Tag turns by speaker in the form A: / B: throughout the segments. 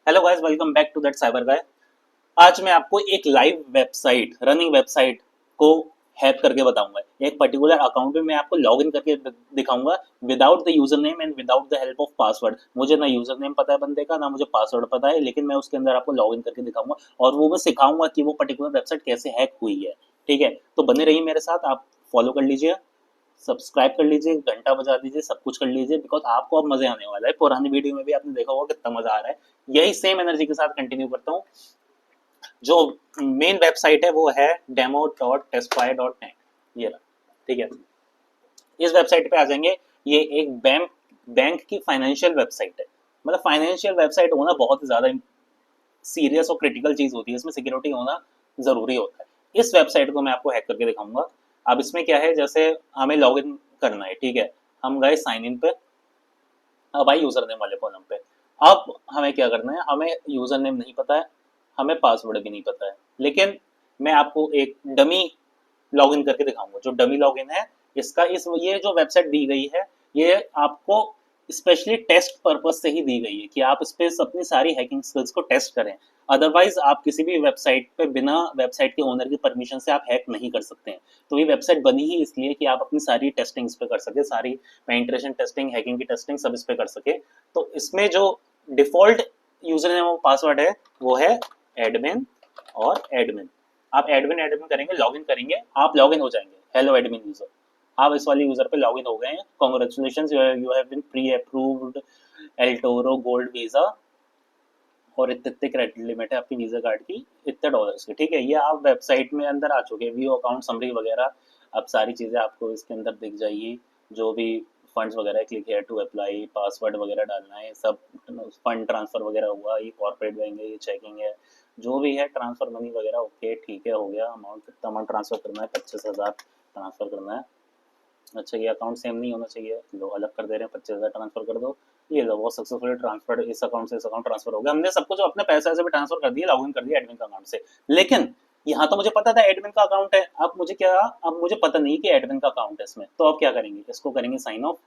A: Hello guys, welcome back to that cyber guy. आज मैं आपको एक लाइव वेबसाइट, रनिंग वेबसाइट को हैक करके बताऊंगा। एक पर्टिकुलर अकाउंट में मैं आपको लॉगिन करके दिखाऊंगा without the user name and without the help of password. मुझे ना यूजर नेम पता है बंदे का, ना मुझे पासवर्ड पता है, लेकिन मैं उसके अंदर आपको लॉगिन करके दिखाऊंगा और वो मैं सिखाऊंगा कि वो पर्टिकुलर वेबसाइट कैसे हैक हुई है। ठीक है, तो बने रहिए मेरे साथ। आप फॉलो कर लीजिए, सब्सक्राइब कर लीजिए, घंटा बजा दीजिए, सब कुछ कर लीजिए, बिकॉज आपको अब मजे आने वाला है। पुरानी वीडियो में भी आपने देखा होगा कितना मजा आ रहा है। यही सेम एनर्जी के साथ कंटिन्यू करता हूँ। जो मेन वेबसाइट है वो है demo.testfire.net। ये रहा, ठीक है। इस वेबसाइट पे आ जाएंगे। ये एक बैंक की फाइनेंशियल वेबसाइट है। मतलब फाइनेंशियल वेबसाइट होना बहुत ज्यादा सीरियस और क्रिटिकल चीज होती है, इसमें सिक्योरिटी होना जरूरी होता है। इस वेबसाइट को मैं आपको हैक करके दिखाऊंगा। अब इसमें क्या है, जैसे हमें लॉग इन करना है, ठीक है। हम गए साइन इन पे, अब आई यूजर नेम वाले कॉलम पे। अब हमें क्या करना है, हमें यूजर नेम नहीं पता है, हमें पासवर्ड भी नहीं पता है, लेकिन मैं आपको एक डमी लॉगिन करके दिखाऊंगा। जो डमी लॉगिन है इसका, ये जो वेबसाइट दी गई है, ये आपको स्पेशली टेस्ट पर्पज से ही दी गई है कि आप इस पे अपनी सारी हैकिंग स्किल्स को टेस्ट करें। अदरवाइज आप किसी भी वेबसाइट पे बिना वेबसाइट के ओनर की परमिशन से आप हैक नहीं कर सकते हैं। तो ये वेबसाइट बनी ही इसलिए कि आप अपनी सारी टेस्टिंग इस पे कर सके, सारी पेनिट्रेशन टेस्टिंग, हैकिंग की टेस्टिंग सब इस पे कर सके। तो इसमें जो डिफॉल्ट यूजर नेम और पासवर्ड है वो है एडमिन और एडमिन। आप एडमिन एडमिन करेंगे, लॉगिन करेंगे, आप लॉगिन हो जाएंगे। हेलो एडमिन यूजर, आप इस वाले यूजर पे लॉगिन हो गए हैं। Congratulations, you have been pre approved Altoro gold Visa और इतने क्रेडिट लिमिट है आपकी वीजा कार्ड की, इतने डॉलर्स की। ठीक है, ये आप वेबसाइट में अंदर आ चुके हैं। व्यू अकाउंट समरी वगैरह, अब सारी चीज़ें आपको इसके अंदर दिख जाएगी। जो भी फंड्स वगैरह, click here to apply, password वगैरह डालना है, सब फंड ट्रांसफर वगैरह हुआ, ये कॉर्पोरेट बैंक है, ये चेकिंग है, जो भी है ट्रांसफर मनी वगैरह, ओके ठीक है, हो गया। अमाउंट कितना अमाउंट ट्रांसफर करना है, 25,000 ट्रांसफर करना है। अच्छा, ये अकाउंट सेम नहीं होना चाहिए, लो अलग कर दे रहे हैं, 25,000 ट्रांसफर कर दो। ये लो, वो सक्सेसफुली ट्रांसफर, इस अकाउंट से इस अकाउंट ट्रांसफर हो गया। हमने सब कुछ अपने पैसे से भी ट्रांसफर कर दिया, लॉगिन कर दिया एडमिन का अकाउंट से। लेकिन यहाँ तो मुझे पता था एडमिन का अकाउंट है, अब मुझे पता नहीं कि एडमिन का अकाउंट है इसमें। तो अब क्या करेंगे, इसको करेंगे साइन ऑफ।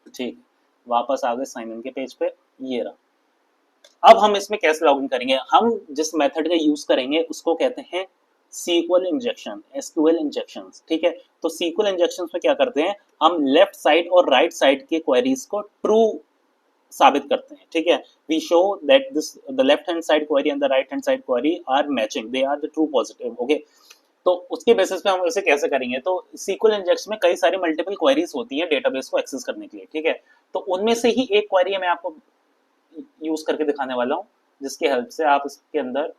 A: ठीक, वापस आ गए साइन इन के पेज पे, ये रहा। अब हम इसमें कैसे लॉगिन करेंगे, हम जिस मेथड का यूज करेंगे उसको कहते हैं सीक्वल इंजेक्शन, एसक्यूएल इंजेक्शन। ठीक है, तो सीक्वल इंजेक्शन में क्या करते हैं, हम लेफ्ट साइड और राइट साइड के क्वेरीज को ट्रू साबित करते हैं। ठीक है, we show that this the left hand side query and the right hand side query are matching, they are the true positive. Okay, तो उसके बेसिस पे हम इसे कैसे करेंगे, तो सीक्वल इंजेक्शन में कई सारी मल्टीपल क्वेरीज होती हैं डेटाबेस को एक्सेस करने के लिए। ठीक है, तो उनमें से ही एक क्वेरी मैं आपको यूज करके दिखाने वाला हूँ, जिसकी हेल्प से आप इसके अंदर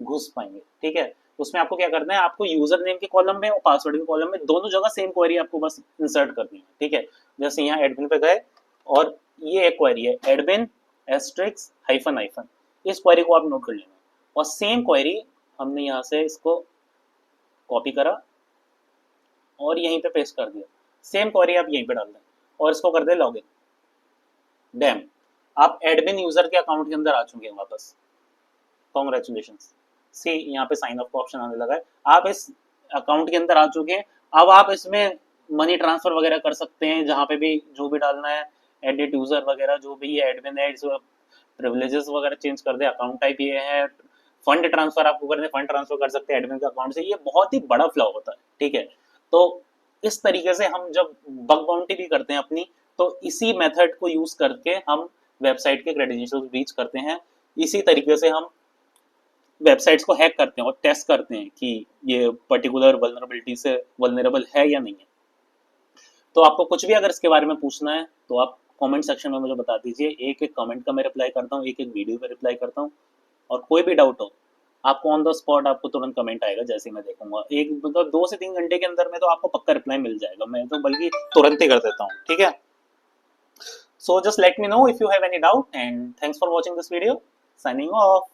A: घुस पाएंगे। ठीक है, उसमें आपको क्या करना है, आपको यूजर नेम के कॉलम में और पासवर्ड के कॉलम में दोनों जगह सेम क्वेरी आपको बस इंसर्ट करनी है। ठीक है, जैसे यहाँ एडमिन पे गए और ये एक क्वेरी है, एडमिन एस्ट्रिक्स हाइफन हाइफन, इस क्वेरी को आप नोट कर लेना। और सेम क्वेरी हमने यहाँ से इसको कॉपी करा और यहीं पे पेस्ट कर दिया। सेम क्वेरी आप यहीं पे डाल दें और इसको कर दें लॉगिन। डैम, आप एडमिन यूजर के अकाउंट के अंदर आ चुके हैं वापस। कॉन्ग्रेचुलेशन, सी यहाँ पे साइन अप का ऑप्शन आने लगा है। आप इस अकाउंट के अंदर आ चुके हैं। अब आप इसमें मनी ट्रांसफर वगैरह कर सकते हैं, जहाँ पे भी जो भी डालना है, एडिट यूजर वगैरह, जो भी ये एडमिन है, प्रिविलेजेस वगैरह चेंज कर दे। अकाउंट टाइप ये है, फंड ट्रांसफर आपको करने, फंड ट्रांसफर कर सकते हैं एडमिन के अकाउंट से। ये बहुत ही बड़ा फ्लॉ होता है। ठीक है, तो इस तरीके से हम जब बग बाउंटी भी करते हैं अपनी, तो इसी मेथड को यूज करके हम वेबसाइट के क्रेडेंशियल्स ब्रीच करते हैं। इसी तरीके से हम वेबसाइट्स को हैक करते हैं और टेस्ट करते हैं कि ये पर्टिकुलर वल्नरेबिलिटी से वल्नरेबल है या नहीं है। तो आपको कुछ भी अगर इसके बारे में पूछना है तो आप कमेंट सेक्शन में मुझे बता दीजिए। एक एक कमेंट का मैं रिप्लाई करता हूँ, एक एक वीडियो पे रिप्लाई करता हूँ। और कोई भी डाउट हो, आपको ऑन द स्पॉट आपको तुरंत कमेंट आएगा, जैसे ही मैं देखूंगा। एक मतलब 2 से 3 घंटे के अंदर में तो आपको पक्का रिप्लाई मिल जाएगा, मैं तो बल्कि तुरंत ही कर देता हूँ। ठीक है, so just let me know if you have any doubt and thanks for watching this video. Signing off.